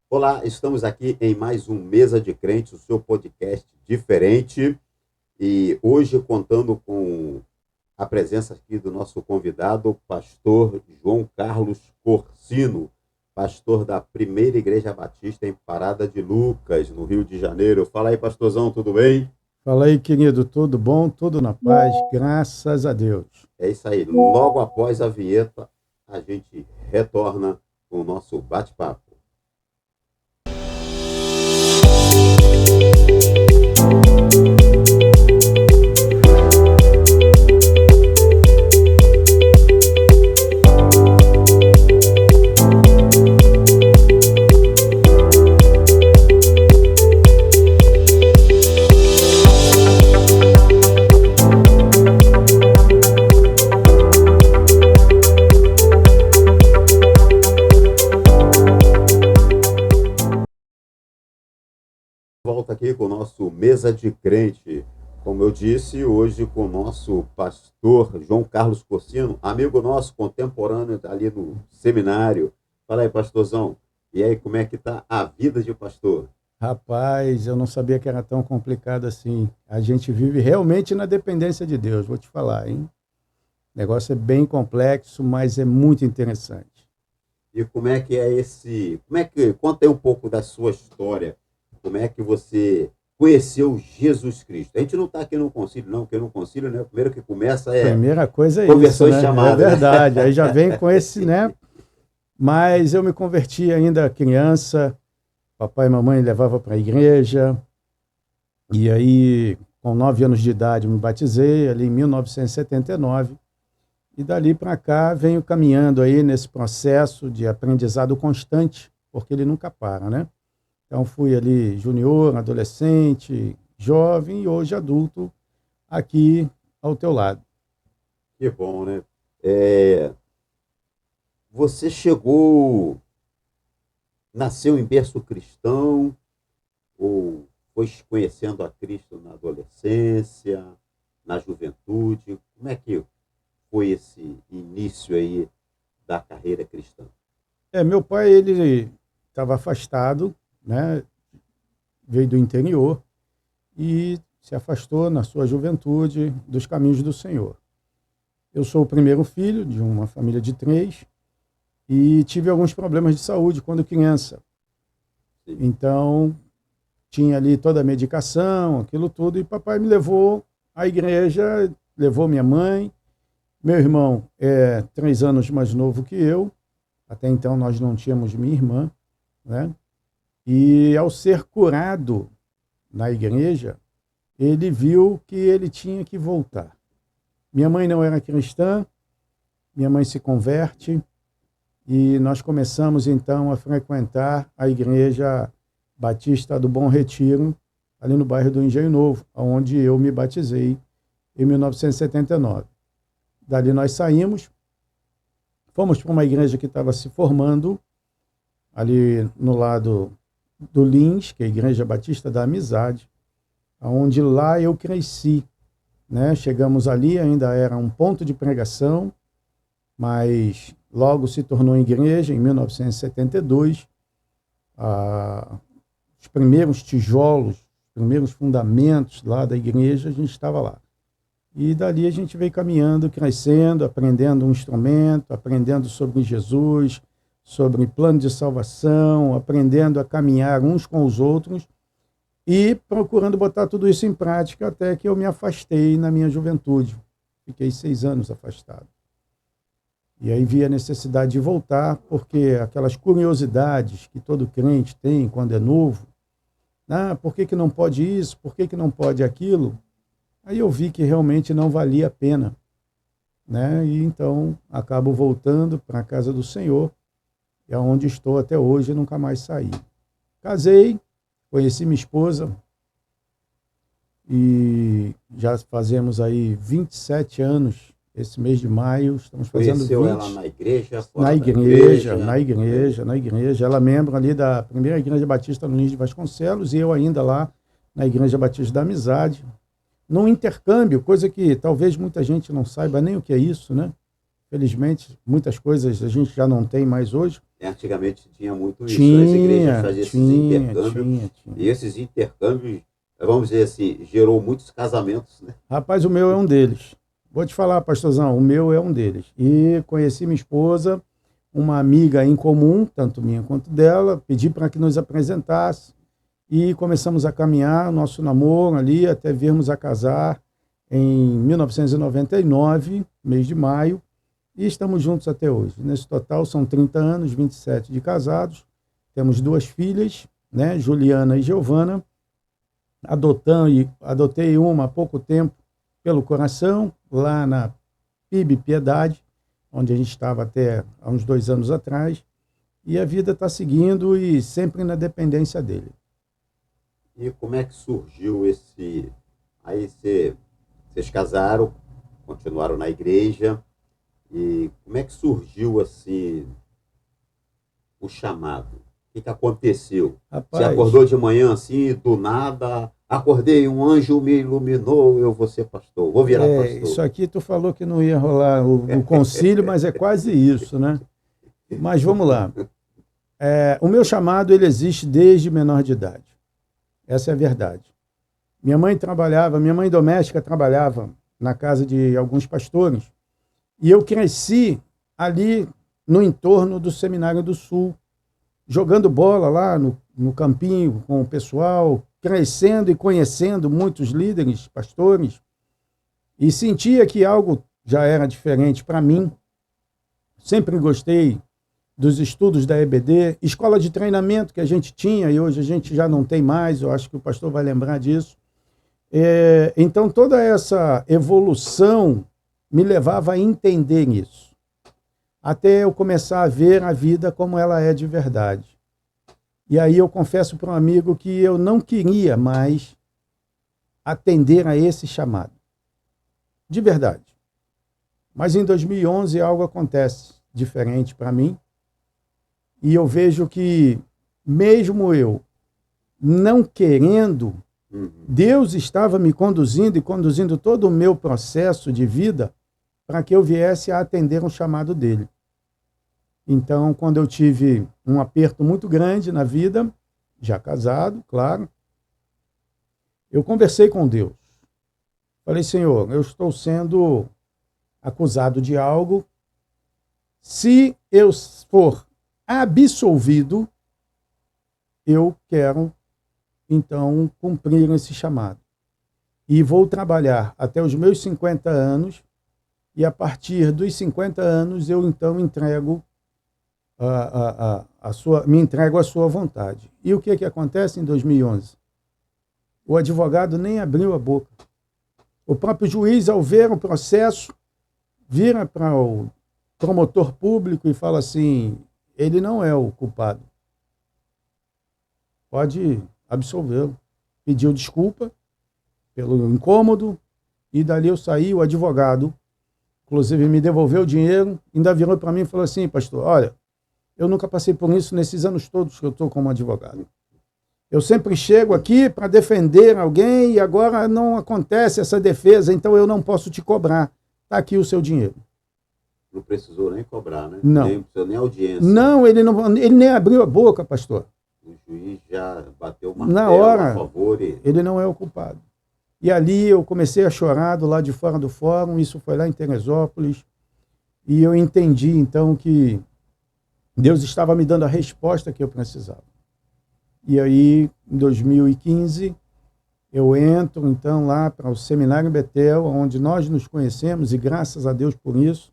Olá, estamos aqui em mais um Mesa de Crente, o seu podcast diferente. E hoje contando com a presença aqui do nosso convidado, o pastor João Carlos Corsino, pastor da Primeira Igreja Batista em Parada de Lucas, no Rio de Janeiro. Fala aí, pastorzão, tudo bem? Fala aí, querido, tudo bom? Tudo na paz, graças a Deus. É isso aí. Logo após a vinheta, a gente retorna com o nosso bate-papo. Volta aqui com o nosso Mesa de Crente. Como eu disse, hoje com o nosso pastor João Carlos Corsino, amigo nosso, contemporâneo ali no seminário. Fala aí, pastorzão. E aí, como é que tá a vida de pastor? Rapaz, eu não sabia que era tão complicado assim. A gente vive realmente na dependência de Deus, vou te falar, hein? O negócio é bem complexo, mas é muito interessante. E como é que é esse. Como é que. Conta aí um pouco da sua história. Como é que você conheceu Jesus Cristo? A gente não está aqui no concílio, não, porque no concílio, né, o primeiro que começa é Primeira coisa é isso, conversões né? É chamadas, né? verdade. Aí já vem com esse, né? Mas eu me converti ainda criança, papai e mamãe levavam para a igreja, e aí, com 9 anos de idade, me batizei, ali em 1979. E dali para cá venho caminhando aí nesse processo de aprendizado constante, porque ele nunca para, né? Então fui ali junior, adolescente, jovem e hoje adulto aqui ao teu lado. Que bom, né? É, você chegou, nasceu em berço cristão ou foi conhecendo a Cristo na adolescência, na juventude? Como é que foi esse início aí da carreira cristã? Meu pai ele estava afastado, né? Veio do interior e se afastou na sua juventude dos caminhos do Senhor. Eu sou o primeiro filho de uma família de três e tive alguns problemas de saúde quando criança. Sim. Então, tinha ali toda a medicação, aquilo tudo, e papai me levou à igreja, levou minha mãe. Meu irmão é 3 anos mais novo que eu, até então nós não tínhamos minha irmã, né? E ao ser curado na igreja, ele viu que ele tinha que voltar. Minha mãe não era cristã, minha mãe se converte, e nós começamos então a frequentar a igreja Batista do Bom Retiro, ali no bairro do Engenho Novo, onde eu me batizei em 1979. Dali nós saímos, fomos para uma igreja que estava se formando, ali no lado do Lins, que é a Igreja Batista da Amizade, onde lá eu cresci, né? Chegamos ali, ainda era um ponto de pregação, mas logo se tornou igreja em 1972. Os primeiros tijolos, os primeiros fundamentos lá da igreja, a gente estava lá. E dali a gente veio caminhando, crescendo, aprendendo um instrumento, aprendendo sobre Jesus, sobre plano de salvação, aprendendo a caminhar uns com os outros e procurando botar tudo isso em prática até que eu me afastei na minha juventude. Fiquei 6 anos afastado. E aí vi a necessidade de voltar, porque aquelas curiosidades que todo crente tem quando é novo, por que não pode isso, por que não pode aquilo? Aí eu vi que realmente não valia a pena, né? E então acabo voltando para a casa do Senhor, é onde estou até hoje e nunca mais saí. Casei, conheci minha esposa e já fazemos aí 27 anos. Esse mês de maio, estamos fazendo Conheceu ela 20 na igreja, na fora da igreja, igreja? na igreja, na igreja. Ela é membro ali da primeira Igreja Batista no Lins de Vasconcelos e eu ainda lá na Igreja Batista da Amizade. Num intercâmbio, coisa que talvez muita gente não saiba nem o que é isso, né? Felizmente, muitas coisas a gente já não tem mais hoje. Antigamente tinha muito isso, as igrejas faziam esses intercâmbios, tinha. e esses intercâmbios, vamos dizer assim, gerou muitos casamentos, né? Rapaz, o meu é um deles. Vou te falar, pastorzão, o meu é um deles. E conheci minha esposa, uma amiga em comum, tanto minha quanto dela, pedi para que nos apresentasse e começamos a caminhar o nosso namoro ali até virmos a casar em 1999, mês de maio, e estamos juntos até hoje. Nesse total são 30 anos, 27 de casados, temos 2 filhas, né, Juliana e Giovana. Adotei uma há pouco tempo pelo coração, lá na PIB Piedade, onde a gente estava até há uns 2 anos atrás, e a vida está seguindo e sempre na dependência dele. E como é que surgiu esse... Aí vocês casaram, continuaram na igreja, e como é que surgiu assim o chamado? O que aconteceu? Rapaz, você acordou de manhã assim, do nada, acordei, um anjo me iluminou, eu vou ser pastor, vou virar pastor. Isso aqui tu falou que não ia rolar o concílio, mas é quase isso, né? Mas vamos lá. O meu chamado, ele existe desde menor de idade. Essa é a verdade. Minha mãe doméstica trabalhava na casa de alguns pastores, e eu cresci ali no entorno do Seminário do Sul, jogando bola lá no campinho com o pessoal, crescendo e conhecendo muitos líderes, pastores, e sentia que algo já era diferente para mim. Sempre gostei dos estudos da EBD, escola de treinamento que a gente tinha e hoje a gente já não tem mais, eu acho que o pastor vai lembrar disso. Então toda essa evolução me levava a entender isso, até eu começar a ver a vida como ela é de verdade. E aí eu confesso para um amigo que eu não queria mais atender a esse chamado, de verdade. Mas em 2011 algo acontece diferente para mim, e eu vejo que mesmo eu não querendo, Deus estava me conduzindo e conduzindo todo o meu processo de vida para que eu viesse a atender um chamado dele. Então, quando eu tive um aperto muito grande na vida, já casado, claro, eu conversei com Deus. Falei, Senhor, eu estou sendo acusado de algo. Se eu for absolvido, eu quero, então, cumprir esse chamado. E vou trabalhar até os meus 50 anos, e a partir dos 50 anos eu, então, me entrego à sua vontade. E o que acontece em 2011? O advogado nem abriu a boca. O próprio juiz, ao ver o processo, vira para o promotor público e fala assim, ele não é o culpado. Pode absolvê-lo. Pediu desculpa pelo incômodo e dali eu saí, o advogado, inclusive me devolveu o dinheiro, ainda virou para mim e falou assim, pastor, olha, eu nunca passei por isso nesses anos todos que eu estou como advogado. Eu sempre chego aqui para defender alguém e agora não acontece essa defesa, então eu não posso te cobrar. Está aqui o seu dinheiro. Não precisou nem cobrar, né? Não. Nem precisou nem audiência. Não, ele nem abriu a boca, pastor. O juiz já bateu o na martelo hora, a favor. Ele não é o culpado. E ali eu comecei a chorar do lado de fora do fórum, isso foi lá em Teresópolis, e eu entendi então que Deus estava me dando a resposta que eu precisava. E aí, em 2015, eu entro então lá para o Seminário Betel, onde nós nos conhecemos, e graças a Deus por isso,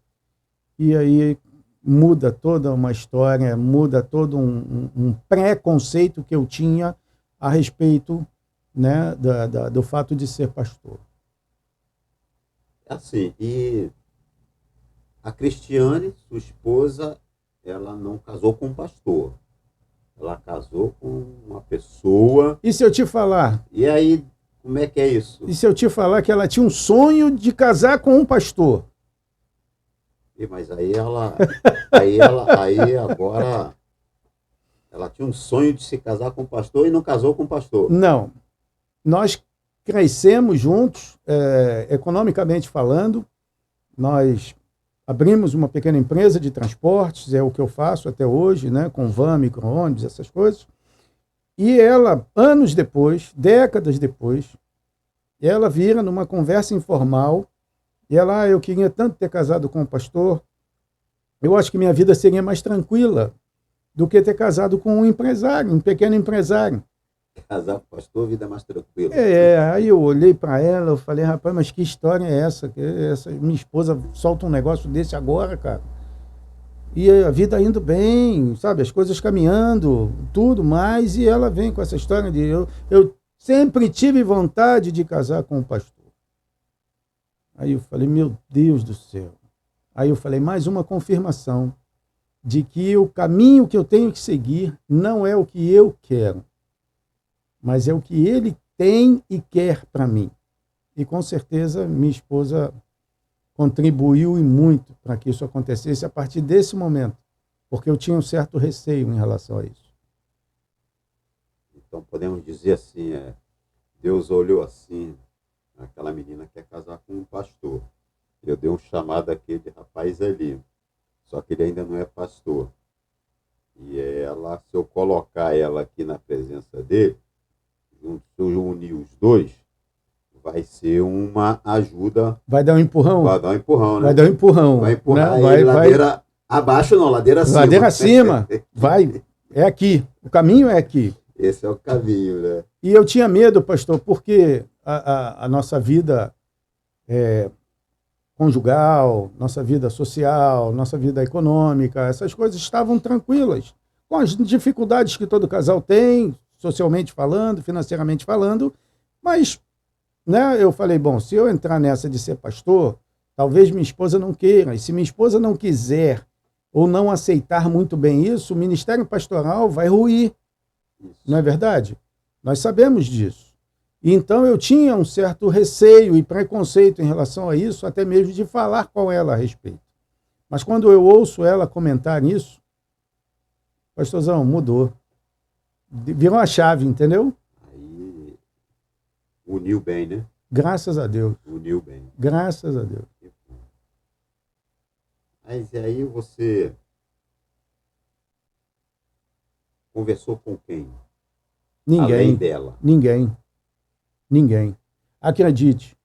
e aí muda toda uma história, muda todo um preconceito que eu tinha a respeito, né, do fato de ser pastor. Assim, e a Cristiane, sua esposa, ela não casou com um pastor. Ela casou com uma pessoa... E se eu te falar? E aí, como é que é isso? E se eu te falar que ela tinha um sonho de casar com um pastor? Mas aí agora ela tinha um sonho de se casar com um pastor e não casou com um pastor. Não. Nós crescemos juntos, economicamente falando. Nós abrimos uma pequena empresa de transportes, é o que eu faço até hoje, né, com van, micro-ônibus, essas coisas. E ela, anos depois, décadas depois, ela vira numa conversa informal, e ela, eu queria tanto ter casado com um pastor, eu acho que minha vida seria mais tranquila do que ter casado com um empresário, um pequeno empresário. Casar com pastor, a vida é mais tranquila. Aí eu olhei para ela, eu falei, rapaz, mas que história é essa? Minha esposa solta um negócio desse agora, cara. E a vida indo bem, sabe? As coisas caminhando, tudo mais, e ela vem com essa história de eu sempre tive vontade de casar com um pastor. Aí eu falei, meu Deus do céu. Aí eu falei, mais uma confirmação de que o caminho que eu tenho que seguir não é o que eu quero, mas é o que ele tem e quer para mim. E com certeza minha esposa contribuiu e muito para que isso acontecesse a partir desse momento, porque eu tinha um certo receio em relação a isso. Então podemos dizer assim, Deus olhou assim, aquela menina quer casar com um pastor. Eu dei um chamado àquele rapaz ali, só que ele ainda não é pastor. E ela, se eu colocar ela aqui na presença dele, se eu unir os dois, vai ser uma ajuda. Vai dar um empurrão? Vai dar um empurrão, né? Vai dar um empurrão. Vai empurrar né? ele ladeira abaixo, não, ladeira acima. Ladeira acima. Vai. É aqui. O caminho é aqui. Esse é o caminho, né? E eu tinha medo, pastor, porque a nossa vida conjugal, nossa vida social, nossa vida econômica, essas coisas estavam tranquilas, com as dificuldades que todo casal tem, socialmente falando, financeiramente falando, mas né, eu falei, bom, se eu entrar nessa de ser pastor, talvez minha esposa não queira, e se minha esposa não quiser ou não aceitar muito bem isso, o ministério pastoral vai ruir, não é verdade? Nós sabemos disso. Então eu tinha um certo receio e preconceito em relação a isso, até mesmo de falar com ela a respeito. Mas quando eu ouço ela comentar isso, pastorzão, mudou. Virou a chave, entendeu? Aí uniu bem, né? Graças a Deus. Uniu bem. Graças a Deus. Mas aí você conversou com quem? Ninguém. Além dela. Ninguém. Acredite,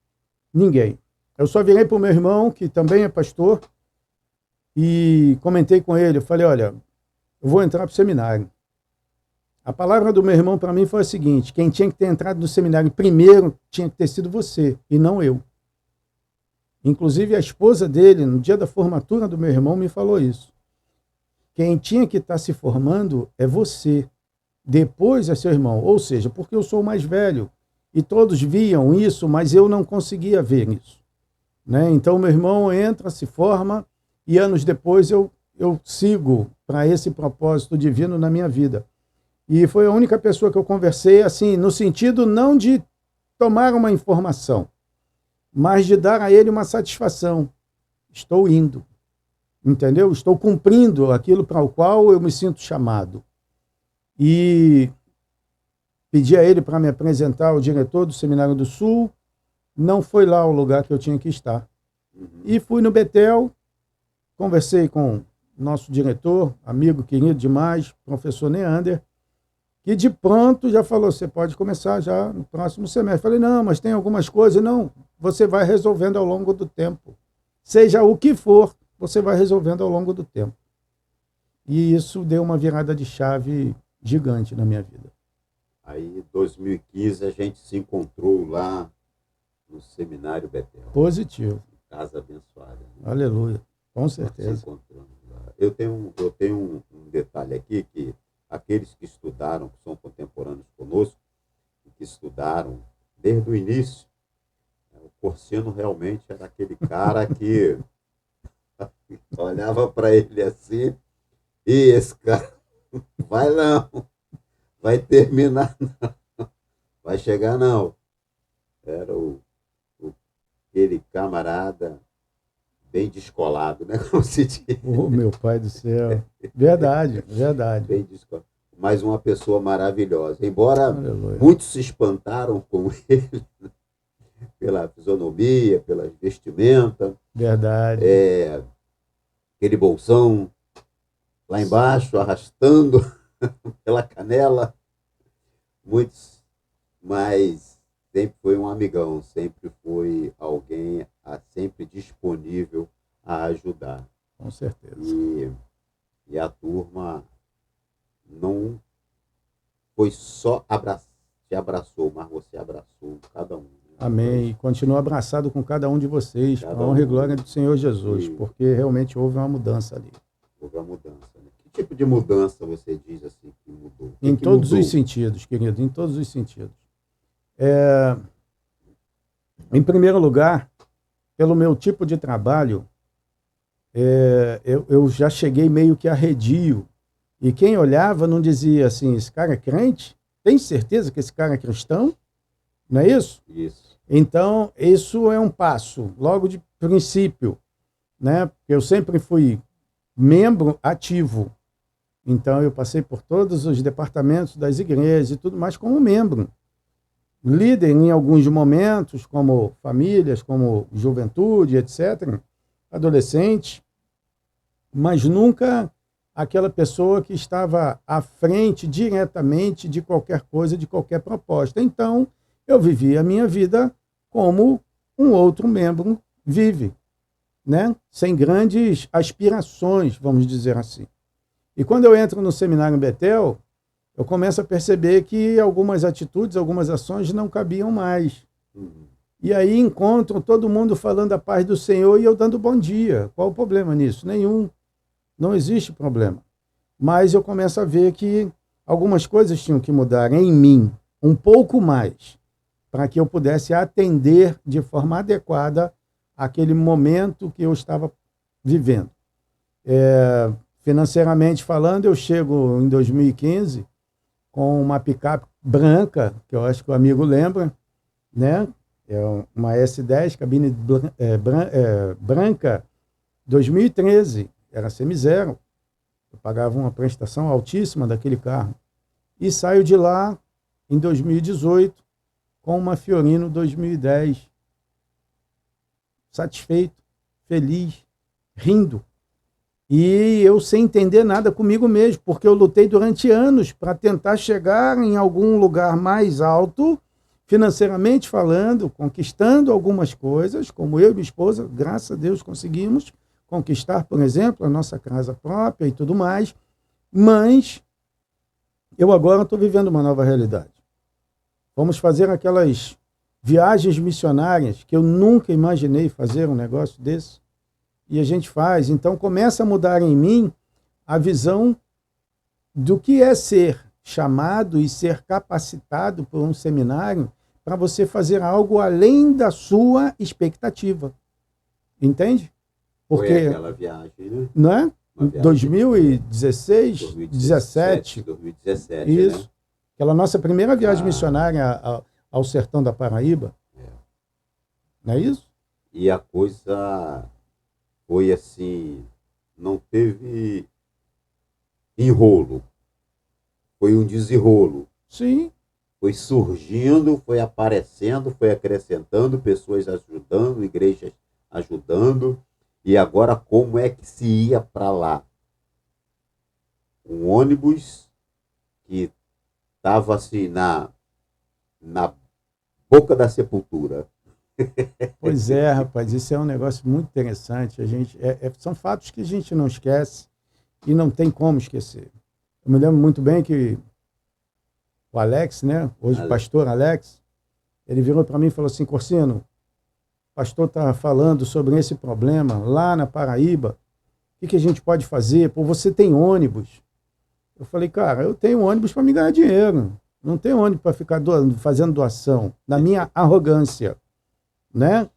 ninguém. Eu só virei para o meu irmão, que também é pastor, e comentei com ele. Eu falei, olha, eu vou entrar para o seminário. A palavra do meu irmão para mim foi a seguinte: quem tinha que ter entrado no seminário primeiro tinha que ter sido você, e não eu. Inclusive, a esposa dele, no dia da formatura do meu irmão, me falou isso. Quem tinha que estar se formando é você. Depois é seu irmão. Ou seja, porque eu sou o mais velho. E todos viam isso, mas eu não conseguia ver isso. Né? Então, meu irmão entra, se forma, e anos depois eu sigo para esse propósito divino na minha vida. E foi a única pessoa que eu conversei, assim, no sentido não de tomar uma informação, mas de dar a ele uma satisfação. Estou indo, entendeu? Estou cumprindo aquilo para o qual eu me sinto chamado. E pedi a ele para me apresentar ao diretor do Seminário do Sul. Não foi lá o lugar que eu tinha que estar. E fui no Betel, conversei com o nosso diretor, amigo querido demais, professor Neander, que de pronto já falou, você pode começar já no próximo semestre. Falei, não, mas tem algumas coisas. Não, você vai resolvendo ao longo do tempo. Seja o que for, você vai resolvendo ao longo do tempo. E isso deu uma virada de chave gigante na minha vida. Aí, em 2015, a gente se encontrou lá no Seminário Betel. Positivo. Casa abençoada. Né? Aleluia. Com certeza. Se encontramos lá. Eu tenho um detalhe aqui, que aqueles que estudaram, que são contemporâneos conosco, que estudaram desde o início, o Corsino realmente era aquele cara que olhava para ele assim, e esse cara, vai não, vai terminar não, vai chegar não. Era aquele camarada bem descolado, né? Como se diz. Oh, meu pai do céu. Verdade. Bem descolado. Mas uma pessoa maravilhosa. Embora Aleluia. Muitos se espantaram com ele, pela fisionomia, pelas vestimentas. Verdade. aquele bolsão lá embaixo, arrastando pela canela. Muitos, mas sempre foi um amigão, sempre foi alguém sempre disponível a ajudar. Com certeza. E a turma não foi só te abraçou, mas você abraçou cada um. Amém. E continua abraçado com cada um de vocês, para a honra e glória do Senhor Jesus, porque realmente houve uma mudança ali. Houve uma mudança. Né? Que tipo de mudança você diz assim que mudou? Em todos os sentidos, querido, em todos os sentidos. Em primeiro lugar, pelo meu tipo de trabalho, eu já cheguei meio que arredio. E quem olhava não dizia assim, esse cara é crente? Tem certeza que esse cara é cristão? Não é isso? Isso. Então, isso é um passo, logo de princípio, né? Eu sempre fui membro ativo. Então, eu passei por todos os departamentos das igrejas e tudo mais como membro. Líder em alguns momentos, como famílias, como juventude, etc., adolescente, mas nunca aquela pessoa que estava à frente diretamente de qualquer coisa, de qualquer proposta. Então, eu vivi a minha vida como um outro membro vive, né? Sem grandes aspirações, vamos dizer assim. E quando eu entro no seminário Betel, eu começo a perceber que algumas atitudes, algumas ações não cabiam mais. E aí encontro todo mundo falando a paz do Senhor e eu dando bom dia. Qual o problema nisso? Nenhum. Não existe problema. Mas eu começo a ver que algumas coisas tinham que mudar em mim, um pouco mais, para que eu pudesse atender de forma adequada aquele momento que eu estava vivendo. Financeiramente falando, eu chego em 2015 com uma picape branca, que eu acho que o amigo lembra, né? É uma S10, cabine branca, 2013, era semizero. Eu pagava uma prestação altíssima daquele carro. E saio de lá em 2018 com uma Fiorino 2010. Satisfeito, feliz, rindo. E eu sem entender nada comigo mesmo, porque eu lutei durante anos para tentar chegar em algum lugar mais alto, financeiramente falando, conquistando algumas coisas, como eu e minha esposa, graças a Deus conseguimos conquistar, por exemplo, a nossa casa própria e tudo mais, mas eu agora estou vivendo uma nova realidade. Vamos fazer aquelas viagens missionárias que eu nunca imaginei fazer um negócio desse. E a gente faz. Então começa a mudar em mim a visão do que é ser chamado e ser capacitado por um seminário para você fazer algo além da sua expectativa. Entende? Porque foi aquela viagem, né? Não é? 2016, 2017. Isso. Né? Aquela nossa primeira viagem missionária ao sertão da Paraíba. Não é isso? E a coisa foi assim, não teve enrolo. Foi um desenrolo. Sim. Foi surgindo, foi aparecendo, foi acrescentando, pessoas ajudando, igrejas ajudando. E agora como é que se ia para lá? Um ônibus que estava assim na boca da sepultura. Pois é, rapaz, isso é um negócio muito interessante. São fatos que a gente não esquece e não tem como esquecer. Eu me lembro muito bem que o Alex, né, hoje o pastor Alex, ele virou para mim e falou assim: Corsino, o pastor está falando sobre esse problema lá na Paraíba, o que a gente pode fazer? Pô, você tem ônibus? Eu falei, cara, eu tenho ônibus para me ganhar dinheiro, não tenho ônibus para ficar fazendo doação, na minha arrogância, né?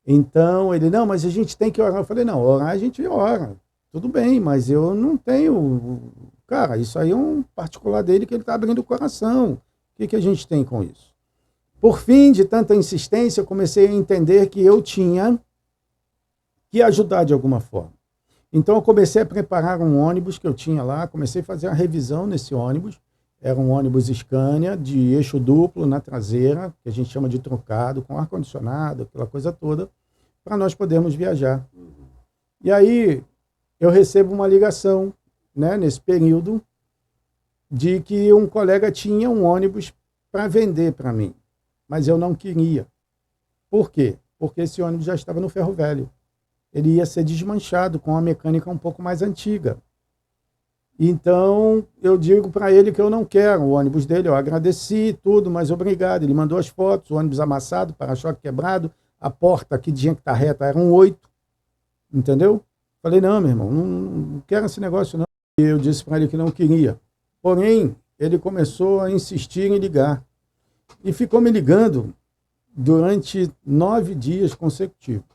Então ele, não, mas a gente tem que orar. Eu falei, não, orar a gente ora, tudo bem, mas eu não tenho. Cara, isso aí é um particular dele que ele está abrindo o coração. O que a gente tem com isso? Por fim, de tanta insistência, eu comecei a entender que eu tinha que ajudar de alguma forma. Então eu comecei a preparar um ônibus que eu tinha lá, comecei a fazer a revisão nesse ônibus. Era um ônibus Scania de eixo duplo na traseira, que a gente chama de trocado, com ar-condicionado, aquela coisa toda, para nós podermos viajar. E aí eu recebo uma ligação, né, nesse período, de que um colega tinha um ônibus para vender para mim, mas eu não queria. Por quê? Porque esse ônibus já estava no ferro velho. Ele ia ser desmanchado com uma mecânica um pouco mais antiga. Então, eu digo para ele que eu não quero o ônibus dele. Eu agradeci tudo, mas obrigado. Ele mandou as fotos, o ônibus amassado, para-choque quebrado, a porta que tinha que estar reta era um 8, entendeu? Falei, não, meu irmão, não quero esse negócio não. E eu disse para ele que não queria. Porém, ele começou a insistir em ligar. E ficou me ligando durante 9 dias consecutivos.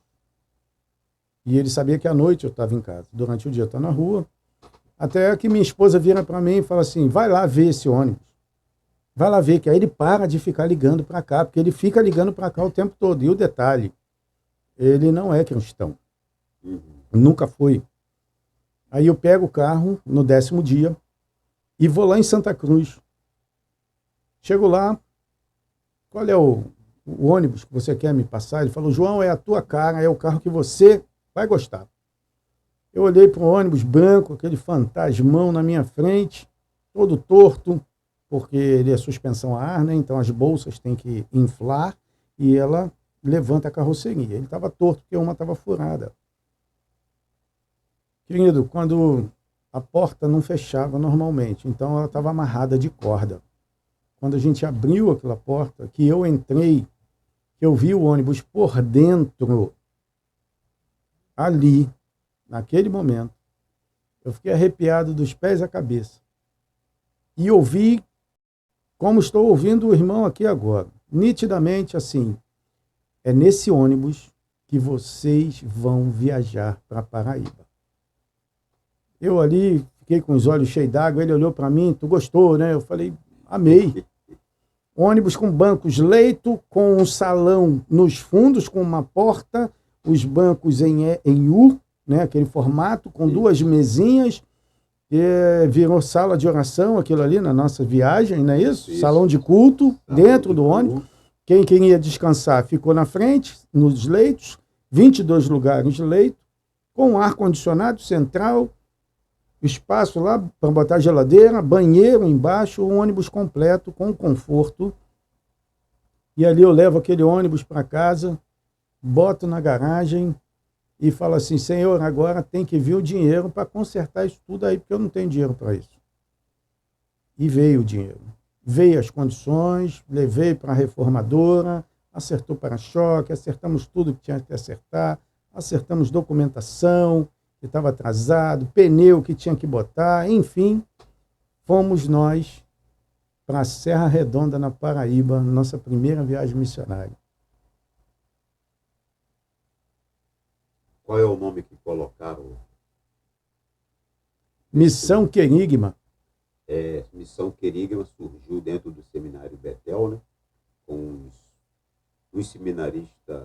E ele sabia que à noite eu estava em casa. Durante o dia eu estava na rua. Até que minha esposa vira para mim e fala assim, vai lá ver esse ônibus. Vai lá ver, que aí ele para de ficar ligando para cá, porque ele fica ligando para cá o tempo todo. E o detalhe, ele não é cristão. Nunca foi. Aí eu pego o carro no 10º dia e vou lá em Santa Cruz. Chego lá, qual é o ônibus que você quer me passar? Ele falou, João, é a tua cara, é o carro que você vai gostar. Eu olhei para o ônibus branco, aquele fantasmão na minha frente, todo torto, porque ele é suspensão a ar, né? Então as bolsas têm que inflar e ela levanta a carroceria. Ele estava torto porque uma estava furada. Querido, quando a porta não fechava normalmente, então ela estava amarrada de corda. Quando a gente abriu aquela porta, que eu entrei, que eu vi o ônibus por dentro, ali, naquele momento, eu fiquei arrepiado dos pés à cabeça. E ouvi, como estou ouvindo o irmão aqui agora, nitidamente assim, é nesse ônibus que vocês vão viajar para Paraíba. Eu ali fiquei com os olhos cheios d'água, ele olhou para mim, tu gostou, né? Eu falei, amei. Ônibus com bancos leito, com um salão nos fundos, com uma porta, os bancos em U, né? Aquele formato, com 2 mesinhas, que virou sala de oração, aquilo ali na nossa viagem, não é isso? Salão de culto, dentro do ônibus. Quem queria descansar ficou na frente, nos leitos, 22 lugares de leito, com ar-condicionado central, espaço lá para botar geladeira, banheiro embaixo, um ônibus completo, com conforto. E ali eu levo aquele ônibus para casa, boto na garagem e falo assim, Senhor, agora tem que vir o dinheiro para consertar isso tudo aí, porque eu não tenho dinheiro para isso. E veio o dinheiro. Veio as condições, levei para a reformadora, acertou para-choque, acertamos tudo que tinha que acertar, acertamos documentação, que estava atrasado, pneu que tinha que botar, enfim, fomos nós para a Serra Redonda, na Paraíba, nossa primeira viagem missionária. Qual é o nome que colocaram? Missão Querigma. Missão Querigma surgiu dentro do Seminário Betel, né? Com os seminaristas,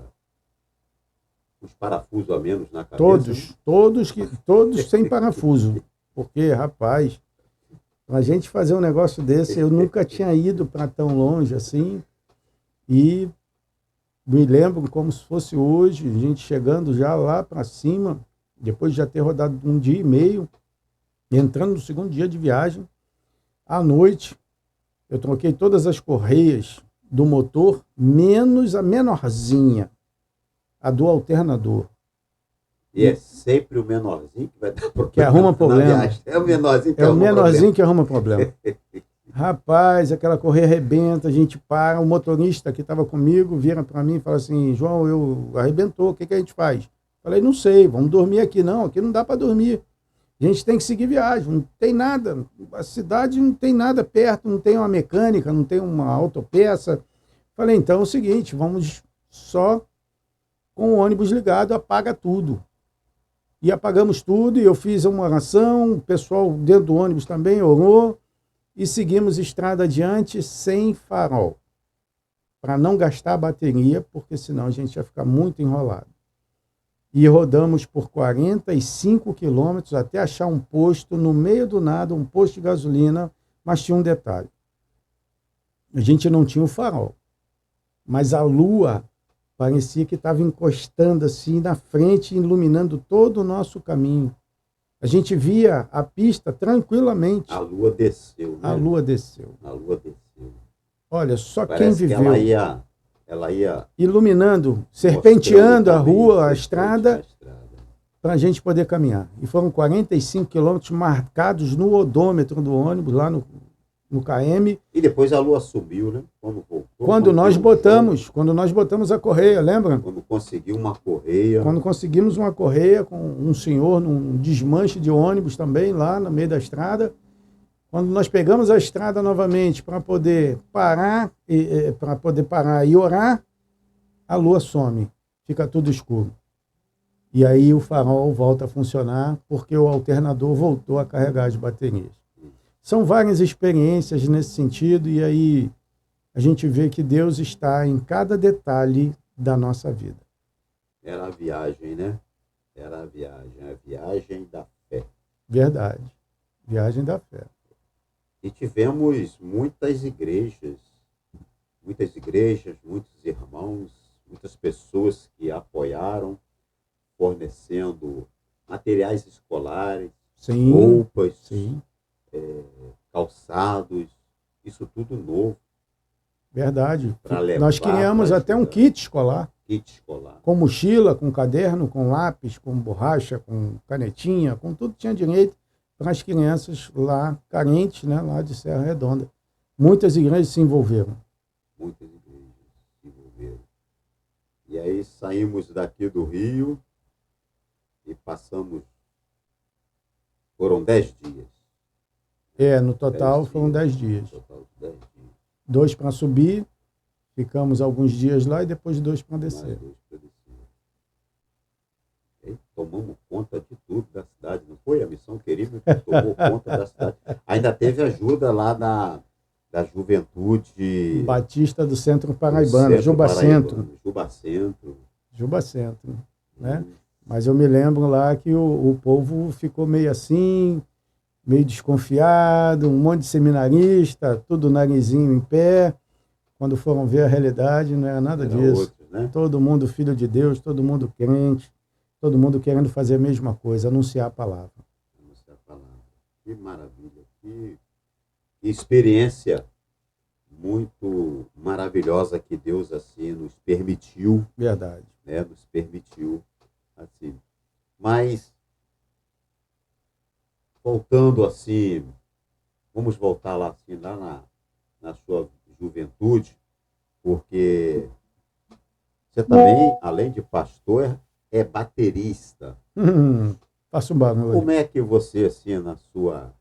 os parafusos a menos na cabeça. Todos sem parafuso. Porque, rapaz, para a gente fazer um negócio desse, eu nunca tinha ido para tão longe assim. E me lembro como se fosse hoje, a gente chegando já lá para cima, depois de já ter rodado 1 dia e meio, entrando no 2º dia de viagem, à noite, eu troquei todas as correias do motor, menos a menorzinha, a do alternador. E é sempre o menorzinho que vai dar problema. Que arruma problema. É o menorzinho que arruma problema. É o menorzinho que arruma problema. Rapaz, aquela correia arrebenta, a gente para, o motorista que estava comigo vira para mim e fala assim, João, arrebentou, o que a gente faz? Falei, não sei, vamos dormir aqui não, aqui não dá para dormir. A gente tem que seguir viagem, não tem nada, a cidade não tem nada perto, não tem uma mecânica, não tem uma autopeça. Falei, então é o seguinte, vamos só com o ônibus ligado, apaga tudo. E apagamos tudo, e eu fiz uma oração, o pessoal dentro do ônibus também orou, e seguimos estrada adiante sem farol, para não gastar a bateria, porque senão a gente ia ficar muito enrolado. E rodamos por 45 quilômetros até achar um posto, no meio do nada, um posto de gasolina, mas tinha um detalhe. A gente não tinha o farol, mas a lua parecia que estava encostando assim na frente, iluminando todo o nosso caminho. A gente via a pista tranquilamente. A lua desceu, né? A lua desceu. A lua desceu. Olha, só quem Parece que viveu ela ia iluminando, serpenteando a mostrando rua, a também estrada, para a gente poder caminhar. E foram 45 quilômetros marcados no odômetro do ônibus, lá no KM. E depois a lua subiu, né? Quando voltou. Quando nós botamos a correia, lembra? Quando conseguiu uma correia. Quando conseguimos uma correia com um senhor num desmanche de ônibus também, lá no meio da estrada. Quando nós pegamos a estrada novamente para poder parar e orar, a lua some, fica tudo escuro. E aí o farol volta a funcionar porque o alternador voltou a carregar as baterias. São várias experiências nesse sentido e aí a gente vê que Deus está em cada detalhe da nossa vida. Era a viagem, né? Era a viagem da fé. Verdade, viagem da fé. E tivemos muitos irmãos, muitas pessoas que apoiaram, fornecendo materiais escolares, sim, roupas, sim. Calçados, isso tudo novo. Verdade. Nós criamos até um kit escolar. Com mochila, com caderno, com lápis, com borracha, com canetinha, com tudo tinha direito para as crianças lá carentes, né, lá de Serra Redonda. Muitas igrejas se envolveram. Muitas igrejas se envolveram. E aí saímos daqui do Rio e passamos. Foram 10 dias. No total foram 10 dias. 2 para subir, ficamos alguns dias lá e depois 2 para descer. E tomamos conta de tudo da cidade, não foi? A Missão Querida que tomou conta da cidade. Ainda teve ajuda lá da Juventude Batista do Centro Paraibano, Juba Centro. Juba Centro. Né? Mas eu me lembro lá que o povo ficou meio assim, meio desconfiado, um monte de seminarista, tudo narizinho em pé. Quando foram ver a realidade, não era nada disso. Outros, né? Todo mundo filho de Deus, todo mundo crente, todo mundo querendo fazer a mesma coisa, anunciar a palavra. Anunciar a palavra. Que maravilha, que experiência muito maravilhosa que Deus assim nos permitiu. Verdade. Né? Nos permitiu assim. Mas voltando assim, vamos voltar lá assim, lá na sua juventude, porque você também, além de pastor, é baterista. Faço um barulho. Como é que você, assim, na sua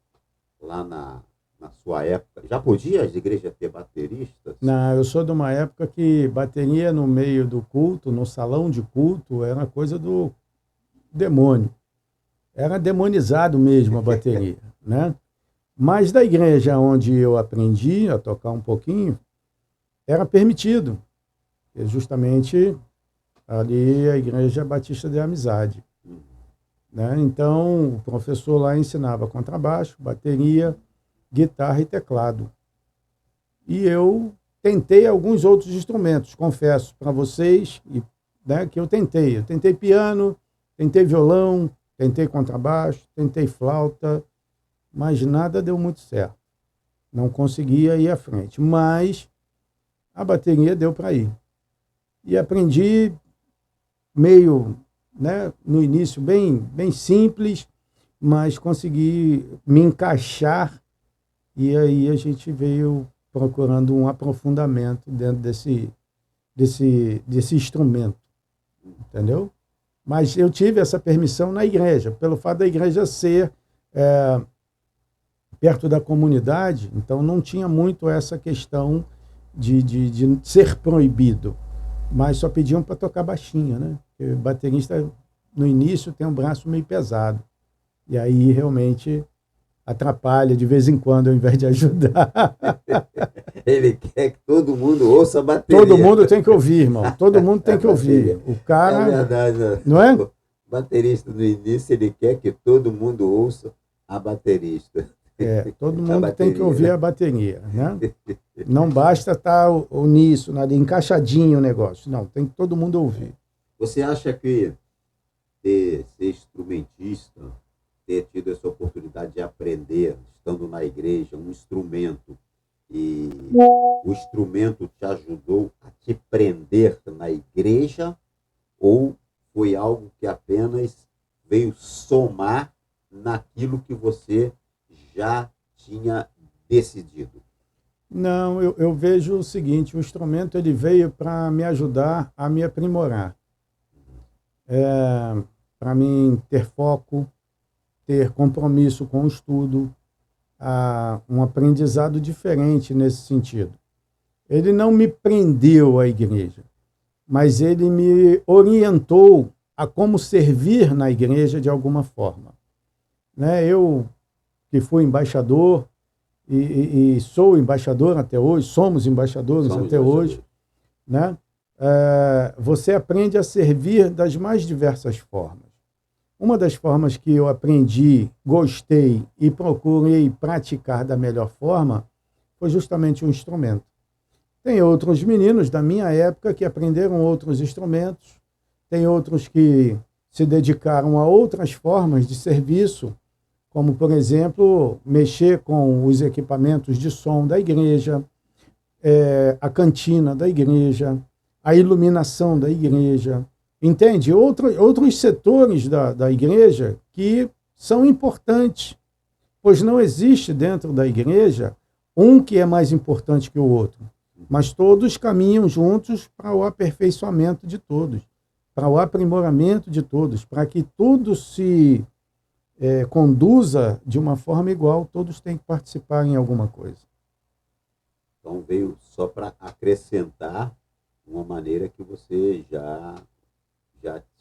época, já podia as igrejas ter bateristas? Não, eu sou de uma época que bateria no meio do culto, no salão de culto, era coisa do demônio. Era demonizado mesmo a bateria, né? Mas da igreja onde eu aprendi a tocar um pouquinho, era permitido. E justamente ali a Igreja Batista de Amizade. Né? Então, o professor lá ensinava contrabaixo, bateria, guitarra e teclado. E eu tentei alguns outros instrumentos, confesso para vocês, né, que eu tentei. Eu tentei piano, tentei violão, tentei contrabaixo, tentei flauta, mas nada deu muito certo. Não conseguia ir à frente. Mas a bateria deu para ir. E aprendi meio, né, no início, bem simples, mas consegui me encaixar. E aí a gente veio procurando um aprofundamento dentro desse instrumento. Entendeu? Mas eu tive essa permissão na igreja, pelo fato da igreja ser perto da comunidade, então não tinha muito essa questão de ser proibido, mas só pediam para tocar baixinho, né? Porque o baterista, no início, tem um braço meio pesado, e aí realmente atrapalha de vez em quando, ao invés de ajudar. Ele quer que todo mundo ouça a bateria. Todo mundo tem que ouvir, irmão. Todo mundo tem que ouvir. O cara... É verdade. Não é? O baterista, no início, ele quer que todo mundo ouça a baterista. Todo mundo tem que ouvir a bateria, né? Não basta estar uníssono, ali, encaixadinho o negócio. Não, tem que todo mundo ouvir. Você acha que ser instrumentista, ter tido essa oportunidade de aprender, estando na igreja, um instrumento, e o instrumento te ajudou a te prender na igreja, ou foi algo que apenas veio somar naquilo que você já tinha decidido? Não, eu vejo o seguinte, o instrumento ele veio para me ajudar a me aprimorar. Para mim ter foco, ter compromisso com o estudo, um aprendizado diferente nesse sentido. Ele não me prendeu à igreja, mas ele me orientou a como servir na igreja de alguma forma. Né? Eu, que fui embaixador, e sou embaixador até hoje, somos embaixadores até hoje, né? Você aprende a servir das mais diversas formas. Uma das formas que eu aprendi, gostei e procurei praticar da melhor forma foi justamente um instrumento. Tem outros meninos da minha época que aprenderam outros instrumentos, tem outros que se dedicaram a outras formas de serviço, como, por exemplo, mexer com os equipamentos de som da igreja, a cantina da igreja, a iluminação da igreja, entende? Outros setores da igreja que são importantes, pois não existe dentro da igreja um que é mais importante que o outro, mas todos caminham juntos para o aperfeiçoamento de todos, para o aprimoramento de todos, para que tudo se conduza de uma forma igual, todos têm que participar em alguma coisa. Então veio só para acrescentar uma maneira que você já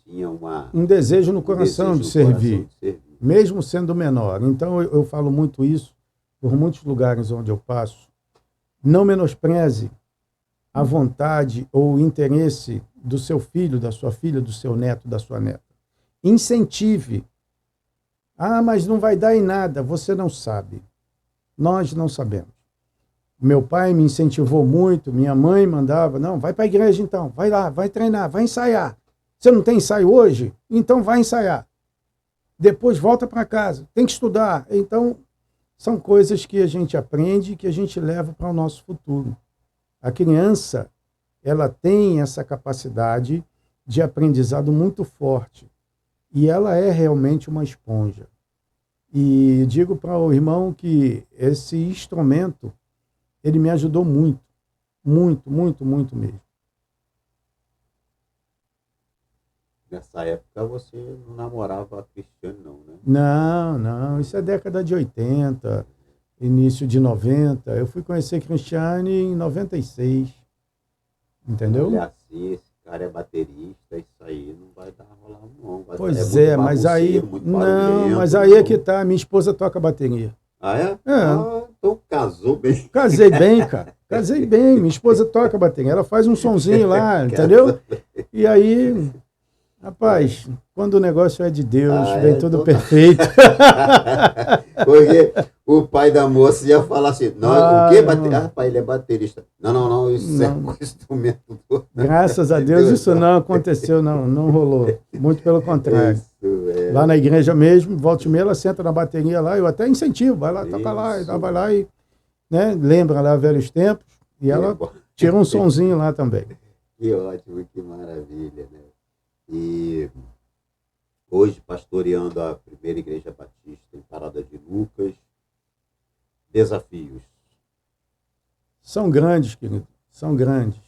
tinha um desejo no coração de servir, mesmo sendo menor. Então eu falo muito isso por muitos lugares onde eu passo. Não menospreze a vontade ou o interesse do seu filho, da sua filha, do seu neto, da sua neta. Incentive. Mas não vai dar em nada. Você não sabe. Nós não sabemos. Meu pai me incentivou muito, minha mãe mandava, não, vai para a igreja então, vai lá, vai treinar, vai ensaiar. Você não tem ensaio hoje? Então vai ensaiar. Depois volta para casa, tem que estudar. Então, são coisas que a gente aprende e que a gente leva para o nosso futuro. A criança, ela tem essa capacidade de aprendizado muito forte. E ela é realmente uma esponja. E digo para o irmão que esse instrumento, ele me ajudou muito, muito, muito, muito mesmo. Nessa época você não namorava a Cristiane, não, né? Não, isso é década de 80, início de 90. Eu fui conhecer Cristiane em 96, entendeu? Olha assim, esse cara é baterista, isso aí não vai dar rolar, não. Pois mas aí, não, mas aí é que tá, minha esposa toca bateria. Ah, é? Então casou bem. Casei bem, cara. Casei bem. Minha esposa toca bateria. Ela faz um sonzinho lá, entendeu? E aí, rapaz, quando o negócio é de Deus, vem tudo perfeito. Porque o pai da moça ia falar assim, não, o quê? Pai, ele é baterista. Não, isso é um instrumento do... Graças a Deus isso não aconteceu, não rolou. Muito pelo contrário. Lá na igreja mesmo, volta e meia, ela senta na bateria lá, eu até incentivo, vai lá, toca lá, vai lá e lembra lá velhos tempos, e ela tira um sonzinho lá também. Que ótimo, que maravilha, né? E hoje, pastoreando a primeira igreja batista em Parada de Lucas, desafios. São grandes, querido, são grandes.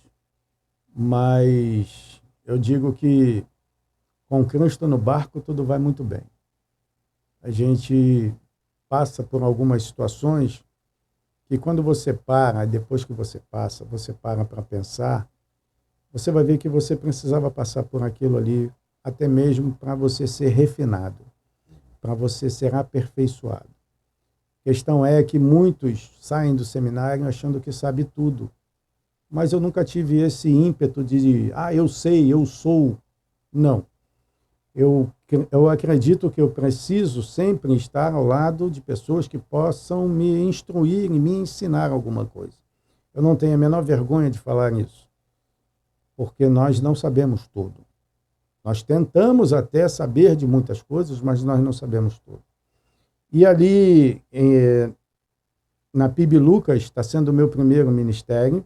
Mas eu digo que com Cristo no barco tudo vai muito bem. A gente passa por algumas situações que quando você para, depois que você para para pensar, você vai ver que você precisava passar por aquilo ali, até mesmo para você ser refinado, para você ser aperfeiçoado. A questão é que muitos saem do seminário achando que sabe tudo. Mas eu nunca tive esse ímpeto de, eu sei, eu sou. Não. Eu acredito que eu preciso sempre estar ao lado de pessoas que possam me instruir e me ensinar alguma coisa. Eu não tenho a menor vergonha de falar isso, porque nós não sabemos tudo. Nós tentamos até saber de muitas coisas, mas nós não sabemos tudo. E ali, na PIB Lucas, está sendo o meu primeiro ministério,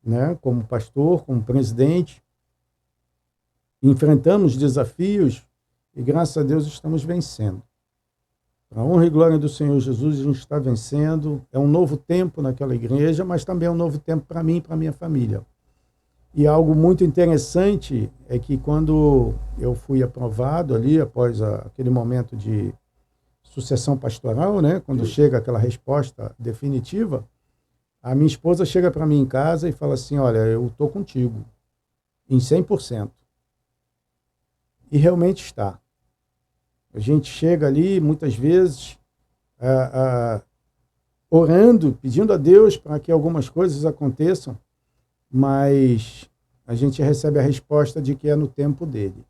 né, como pastor, como presidente. Enfrentamos desafios e, graças a Deus, estamos vencendo. Para a honra e glória do Senhor Jesus, a gente está vencendo. É um novo tempo naquela igreja, mas também é um novo tempo para mim e para a minha família. E algo muito interessante é que quando eu fui aprovado ali, após aquele momento de sucessão pastoral, né, quando chega aquela resposta definitiva, a minha esposa chega para mim em casa e fala assim, olha, eu estou contigo, em 100%. E realmente está. A gente chega ali, muitas vezes, orando, pedindo a Deus para que algumas coisas aconteçam, mas a gente recebe a resposta de que é no tempo dele.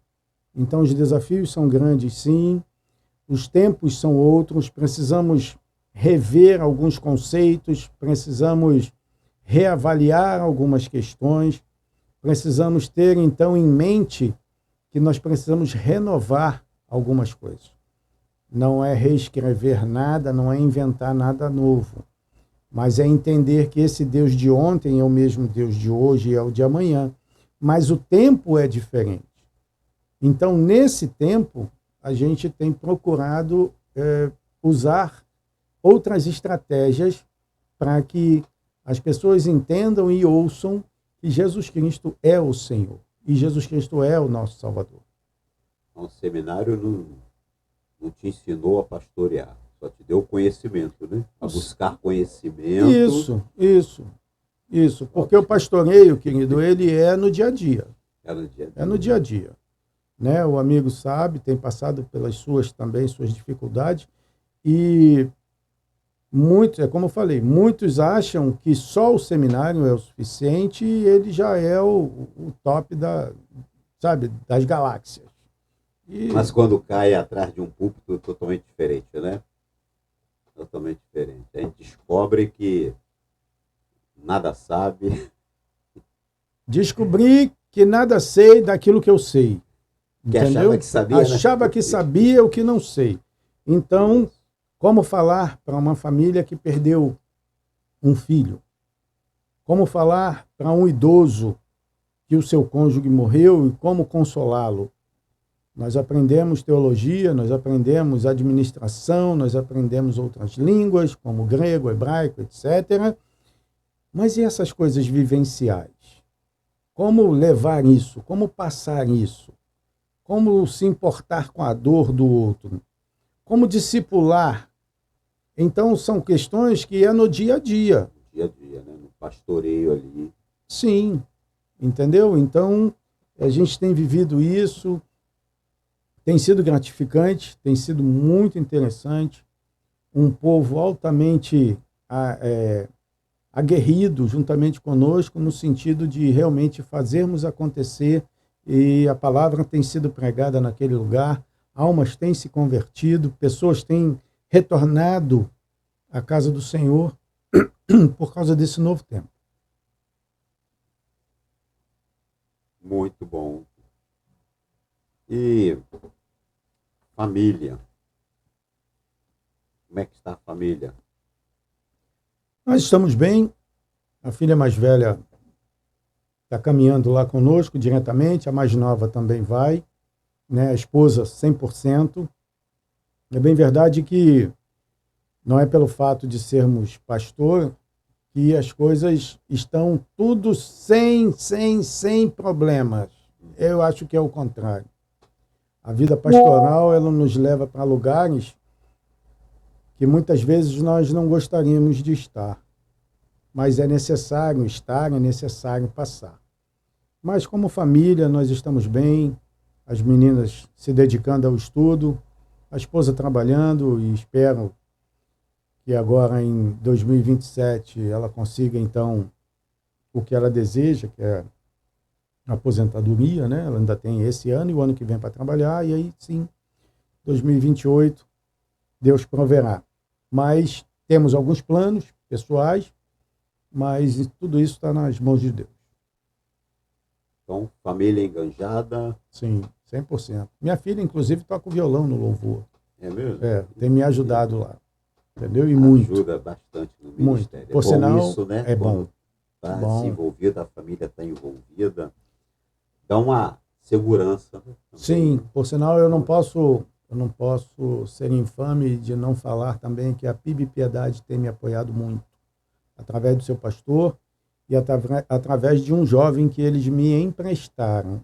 Então, os desafios são grandes, sim, os tempos são outros, precisamos rever alguns conceitos, precisamos reavaliar algumas questões, precisamos ter, então, em mente que nós precisamos renovar algumas coisas. Não é reescrever nada, não é inventar nada novo, mas é entender que esse Deus de ontem é o mesmo Deus de hoje e é o de amanhã, mas o tempo é diferente. Então, nesse tempo, a gente tem procurado usar outras estratégias para que as pessoas entendam e ouçam que Jesus Cristo é o Senhor e Jesus Cristo é o nosso Salvador. O seminário não te ensinou a pastorear, só te deu conhecimento, né? A buscar conhecimento. Isso. Porque o pastoreio, querido, ele é no dia a dia. É no dia a dia. É no dia a dia. Né? O amigo sabe, tem passado pelas suas dificuldades e muitos, é como eu falei, muitos acham que só o seminário é o suficiente e ele já é o top das galáxias. Mas quando cai atrás de um púlpito, totalmente diferente, né? Totalmente diferente. A gente descobre que nada sabe. Descobri que nada sei daquilo que eu sei. Que entendeu? achava que sabia, achava né? que sabia o que não sei. Então, como falar para uma família que perdeu um filho? Como falar para um idoso que o seu cônjuge morreu e como consolá-lo? Nós aprendemos teologia, nós aprendemos administração, nós aprendemos outras línguas, como grego, hebraico, etc. Mas e essas coisas vivenciais? Como levar isso? Como passar isso? Como se importar com a dor do outro? Como discipular? Então, são questões que é no dia a dia. No dia a dia, né? No pastoreio ali. Sim, entendeu? Então, a gente tem vivido isso, tem sido gratificante, tem sido muito interessante. Um povo altamente aguerrido juntamente conosco, no sentido de realmente fazermos acontecer, e a palavra tem sido pregada naquele lugar, almas têm se convertido, pessoas têm retornado à casa do Senhor por causa desse novo tempo. Muito bom. E família? Como é que está a família? Nós estamos bem, a filha mais velha está caminhando lá conosco diretamente, a mais nova também vai, né? A esposa 100%. É bem verdade que não é pelo fato de sermos pastor que as coisas estão tudo sem problemas. Eu acho que é o contrário. A vida pastoral, ela nos leva para lugares que muitas vezes nós não gostaríamos de estar. Mas é necessário estar, é necessário passar. Mas como família, nós estamos bem, as meninas se dedicando ao estudo, a esposa trabalhando, e espero que agora em 2027 ela consiga então o que ela deseja, que é a aposentadoria, né? Ela ainda tem esse ano e o ano que vem para trabalhar, e aí sim, 2028, Deus proverá. Mas temos alguns planos pessoais, mas tudo isso está nas mãos de Deus. Então, família enganjada. Sim, 100%. Minha filha, inclusive, toca o violão no louvor. É mesmo? Tem me ajudado lá. Entendeu? E muito. Ajuda bastante no Muito. ministério. Por É bom sinal, isso, né? é bom. Quando está Bom. envolvida, a família está envolvida, dá uma segurança. Né? Sim, por sinal eu não posso ser infame de não falar também que a PIB Piedade tem me apoiado muito, através do seu pastor e através de um jovem que eles me emprestaram.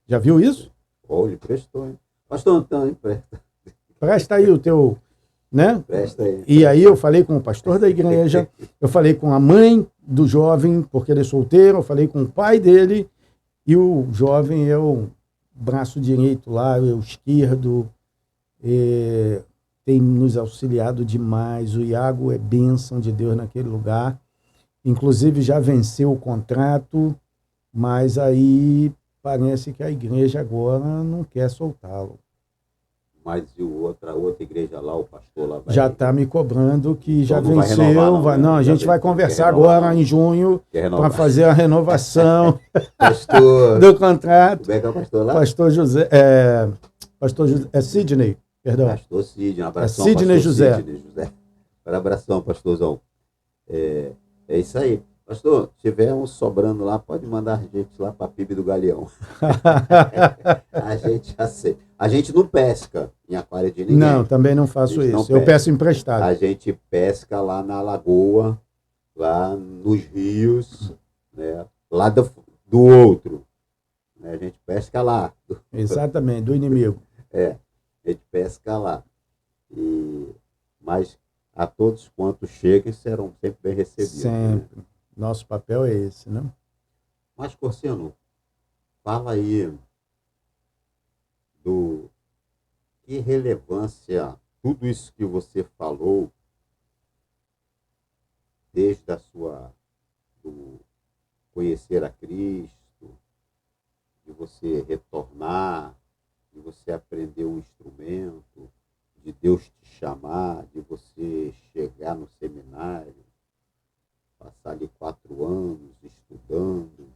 Já viu isso? Ou ele prestou, hein? Pastor Antônio, empresta. Presta aí o teu, né? Presta aí. E aí eu falei com o pastor da igreja, eu falei com a mãe do jovem, porque ele é solteiro, eu falei com o pai dele, e o jovem é o braço direito lá, o esquerdo, tem nos auxiliado demais. O Iago é bênção de Deus naquele lugar. Inclusive já venceu o contrato, mas aí parece que a igreja agora não quer soltá-lo. Mas e outra igreja lá, o pastor lá vai... Já está me cobrando que Então já não vai venceu. renovar, não, né? A Já gente vai venceu, conversar quer renovar, agora não. em junho Quer renovar. para fazer a renovação Pastor... do contrato. Como é que é o pastor lá? Pastor José, Sidney, perdão. Pastor Sidney, um abração. Sidney pastor José. Sidney José. Um abração, pastorzão. É isso aí. Pastor, se tiver um sobrando lá, pode mandar a gente lá para a PIB do Galeão. A gente aceita. A gente não pesca em aquário de ninguém. Não, também não faço isso. Eu peço emprestado. A gente pesca lá na lagoa, lá nos rios, né? Lá do outro. Né? A gente pesca lá. Exatamente, do inimigo. A gente pesca lá. Mas a todos quantos chegam serão sempre bem recebidos. Sempre. Né? Nosso papel é esse, né? Mas, Corsino, fala aí do que relevância tudo isso que você falou, desde do conhecer a Cristo, de você retornar, de você aprender um instrumento, de Deus te chamar, de você chegar no seminário, passar ali 4 anos estudando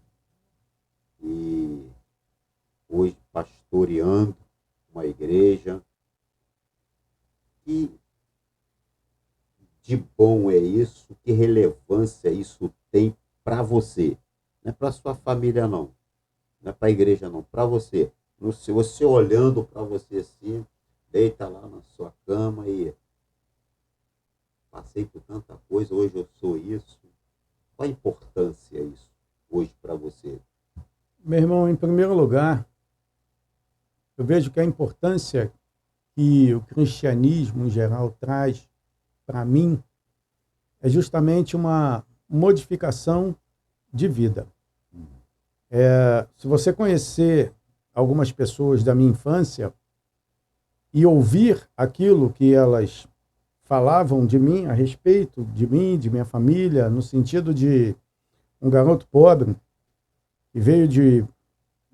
e hoje pastoreando uma igreja. Que de bom é isso? Que relevância isso tem para você? Não é para sua família, não. Não é para a igreja, não. Para você. Você olhando para você assim, deita lá na sua cama e passei por tanta coisa, hoje eu sou isso. Qual a importância isso hoje para você? Meu irmão, em primeiro lugar, eu vejo que a importância que o cristianismo em geral traz para mim é justamente uma modificação de vida. Se você conhecer algumas pessoas da minha infância e ouvir aquilo que elas falavam de mim, a respeito de mim, de minha família, no sentido de um garoto pobre que veio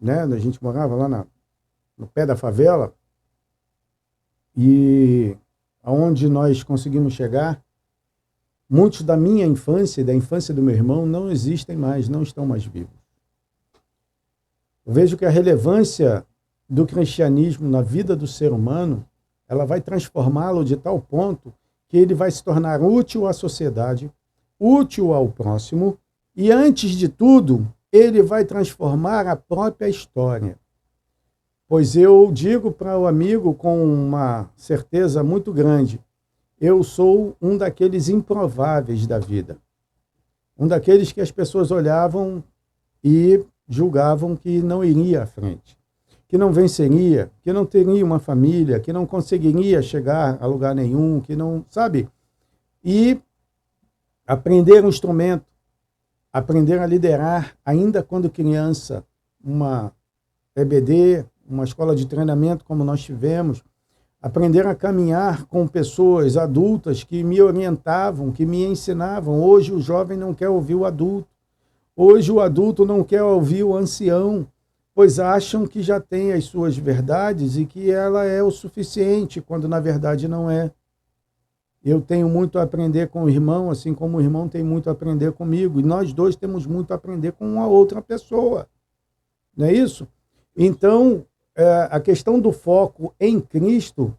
a gente morava lá no pé da favela, e aonde nós conseguimos chegar, muitos da minha infância e da infância do meu irmão não existem mais, não estão mais vivos. Eu vejo que a relevância do cristianismo na vida do ser humano, ela vai transformá-lo de tal ponto que ele vai se tornar útil à sociedade, útil ao próximo, e antes de tudo, ele vai transformar a própria história. Pois eu digo para o amigo com uma certeza muito grande, eu sou um daqueles improváveis da vida. Um daqueles que as pessoas olhavam e julgavam que não iria à frente, que não venceria, que não teria uma família, que não conseguiria chegar a lugar nenhum, que não, sabe? E aprender um instrumento, aprender a liderar, ainda quando criança, uma EBD, uma escola de treinamento como nós tivemos, aprender a caminhar com pessoas adultas que me orientavam, que me ensinavam. Hoje o jovem não quer ouvir o adulto. Hoje o adulto não quer ouvir o ancião, pois acham que já tem as suas verdades e que ela é o suficiente, quando na verdade não é. Eu tenho muito a aprender com o irmão, assim como o irmão tem muito a aprender comigo, e nós dois temos muito a aprender com uma outra pessoa. Não é isso? Então, a questão do foco em Cristo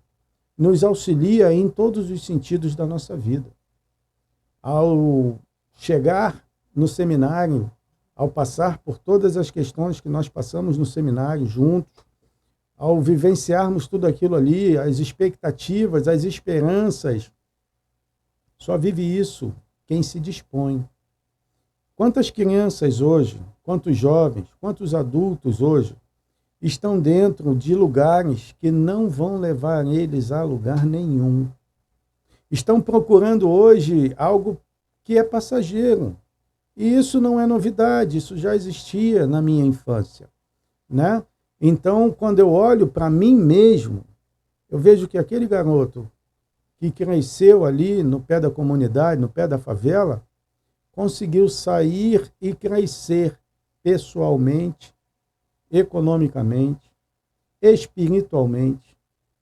nos auxilia em todos os sentidos da nossa vida. Ao chegar no seminário, ao passar por todas as questões que nós passamos no seminário juntos, ao vivenciarmos tudo aquilo ali, as expectativas, as esperanças, só vive isso quem se dispõe. Quantas crianças hoje, quantos jovens, quantos adultos hoje estão dentro de lugares que não vão levar eles a lugar nenhum. Estão procurando hoje algo que é passageiro. E isso não é novidade, isso já existia na minha infância, né? Então, quando eu olho para mim mesmo, eu vejo que aquele garoto que cresceu ali no pé da comunidade, no pé da favela, conseguiu sair e crescer pessoalmente, economicamente, espiritualmente.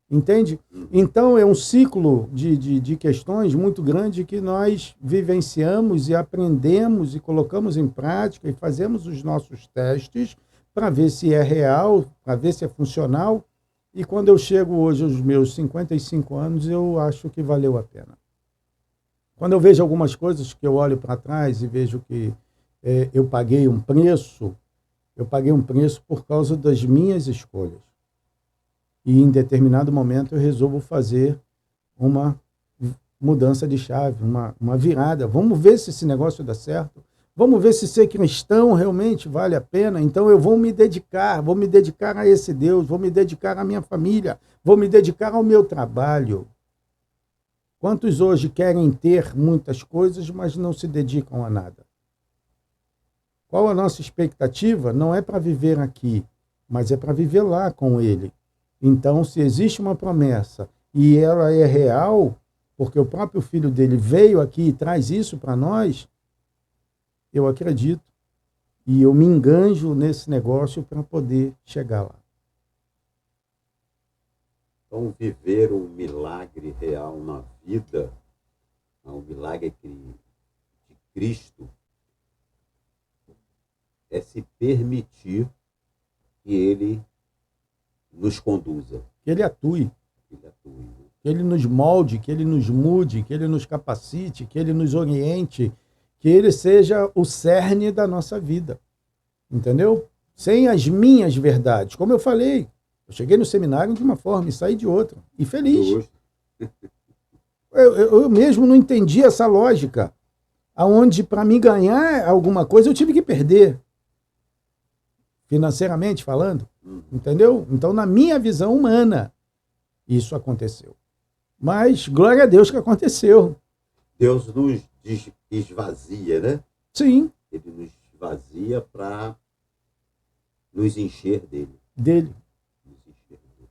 Entende? Então, é um ciclo de questões muito grande que nós vivenciamos e aprendemos e colocamos em prática e fazemos os nossos testes para ver se é real, para ver se é funcional. E quando eu chego hoje aos meus 55 anos, eu acho que valeu a pena. Quando eu vejo algumas coisas que eu olho para trás e vejo que eu paguei um preço por causa das minhas escolhas. E em determinado momento eu resolvo fazer uma mudança de chave, uma virada. Vamos ver se esse negócio dá certo. Vamos ver se ser cristão realmente vale a pena. Então eu vou me dedicar a esse Deus, vou me dedicar à minha família, vou me dedicar ao meu trabalho. Quantos hoje querem ter muitas coisas, mas não se dedicam a nada? Qual a nossa expectativa? Não é para viver aqui, mas é para viver lá com Ele. Então, se existe uma promessa e ela é real, porque o próprio Filho dele veio aqui e traz isso para nós, eu acredito e eu me enganjo nesse negócio para poder chegar lá. Então, viver um milagre real na vida, um milagre de Cristo, é se permitir que Ele nos conduza. Que Ele atue. Que Ele atue. Que Ele nos molde, que Ele nos mude, que Ele nos capacite, que Ele nos oriente, que Ele seja o cerne da nossa vida. Entendeu? Sem as minhas verdades. Como eu falei, eu cheguei no seminário de uma forma e saí de outra. E feliz. Eu mesmo não entendi essa lógica. Aonde, para mim ganhar alguma coisa, eu tive que perder. Financeiramente falando. Entendeu? Então, na minha visão humana, isso aconteceu. Mas, glória a Deus que aconteceu. Deus nos esvazia, né? Sim. Ele nos esvazia para nos encher dele.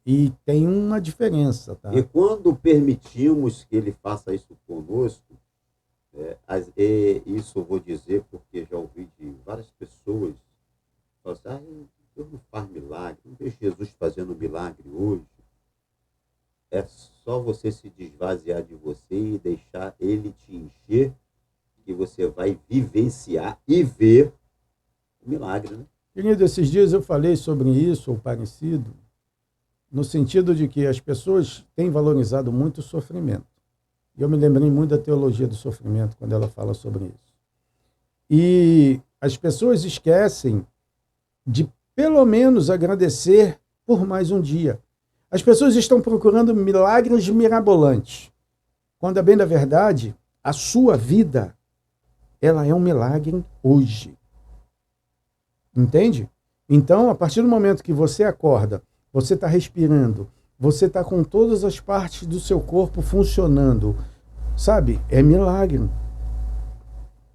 E tem uma diferença, tá? E quando permitimos que Ele faça isso conosco, isso eu vou dizer porque já ouvi de várias pessoas falam assim, Deus não faz milagre, não vejo Jesus fazendo milagre hoje. É só você se desvaziar de você e deixar Ele te encher, que você vai vivenciar e ver o milagre, né? Querido, esses dias eu falei sobre isso, ou parecido, no sentido de que as pessoas têm valorizado muito o sofrimento. E eu me lembrei muito da teologia do sofrimento, quando ela fala sobre isso. E as pessoas esquecem de, pelo menos, agradecer por mais um dia. As pessoas estão procurando milagres mirabolantes, quando, a bem da verdade, a sua vida, ela é um milagre hoje. Entende? Então, a partir do momento que você acorda, você está respirando, você está com todas as partes do seu corpo funcionando, sabe? É milagre.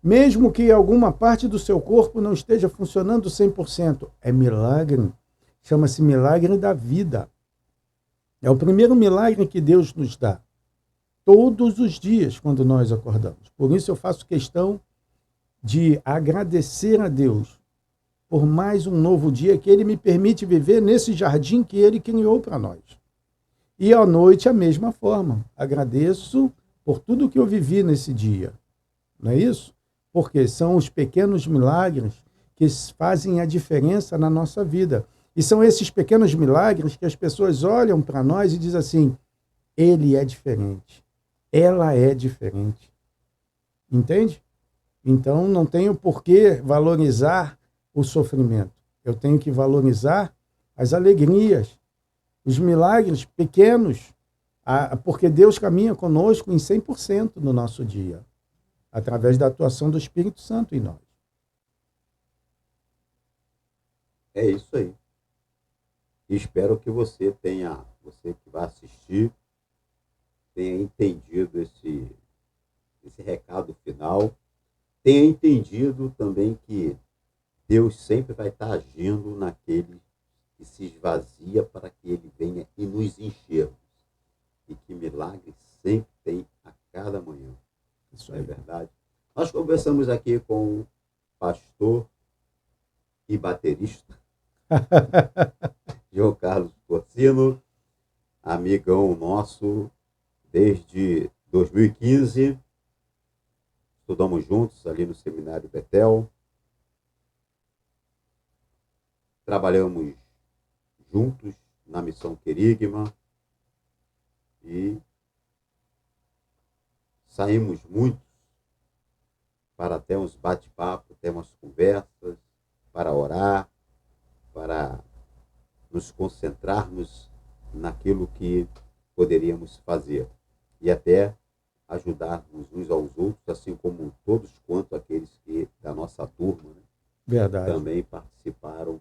Mesmo que alguma parte do seu corpo não esteja funcionando 100%, é milagre. Chama-se milagre da vida. É o primeiro milagre que Deus nos dá. Todos os dias, quando nós acordamos. Por isso eu faço questão de agradecer a Deus por mais um novo dia que Ele me permite viver nesse jardim que Ele criou para nós. E à noite, a mesma forma. Agradeço por tudo que eu vivi nesse dia. Não é isso? Porque são os pequenos milagres que fazem a diferença na nossa vida. E são esses pequenos milagres que as pessoas olham para nós e dizem assim, ele é diferente. Ela é diferente. Entende? Então, não tenho por que valorizar o sofrimento. Eu tenho que valorizar as alegrias, os milagres pequenos, porque Deus caminha conosco em 100% no nosso dia, através da atuação do Espírito Santo em nós. É isso aí. E espero que você que vai assistir, tenha entendido esse recado final, tenha entendido também que Deus sempre vai estar agindo naquele que se esvazia para que ele venha e nos encher. E que milagre sempre tem a cada manhã. Isso é verdade. Nós conversamos aqui com o pastor e baterista João Carlos Porcino, amigão nosso desde 2015. Estudamos juntos ali no Seminário Betel. Trabalhamos juntos na Missão Querigma e saímos muito para até uns bate-papos, até umas conversas, para orar, para nos concentrarmos naquilo que poderíamos fazer e até ajudarmos uns aos outros, assim como todos quanto aqueles que da nossa turma, né, Verdade. também participaram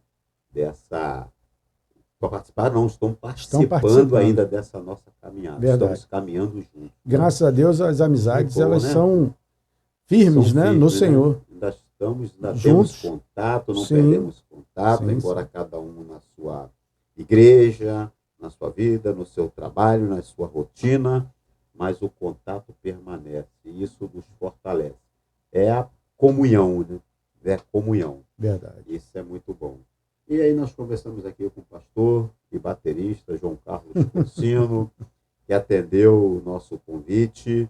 dessa... Não, estão participando ainda dessa nossa caminhada. Verdade. Estamos caminhando juntos. Graças a Deus, as amizades, bom, elas né? são firmes, né? No Senhor. Né? Ainda juntos. Temos contato, não perdemos contato, embora cada um na sua igreja, na sua vida, no seu trabalho, na sua rotina, mas o contato permanece e isso nos fortalece. É a comunhão, né? É a comunhão. Verdade. Isso é muito bom. E aí nós conversamos aqui com o pastor e baterista João Carlos Porcino, que atendeu o nosso convite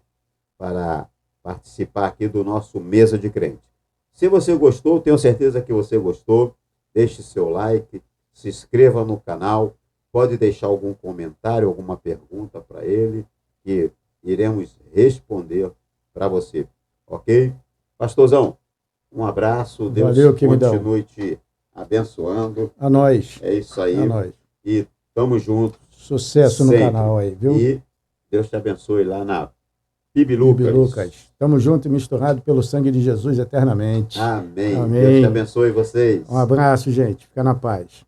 para participar aqui do nosso Mesa de Crente. Se você gostou, tenho certeza que você gostou, deixe seu like, se inscreva no canal, pode deixar algum comentário, alguma pergunta para ele, que iremos responder para você, ok? Pastorzão, um abraço, Deus continue te abençoando. A nós. É isso aí. A nós. E tamo juntos. Sucesso sempre no canal aí, viu? E Deus te abençoe lá na PIB Lucas. Tamo junto e misturado pelo sangue de Jesus eternamente. Amém. Amém. Deus te abençoe vocês. Um abraço, gente. Fica na paz.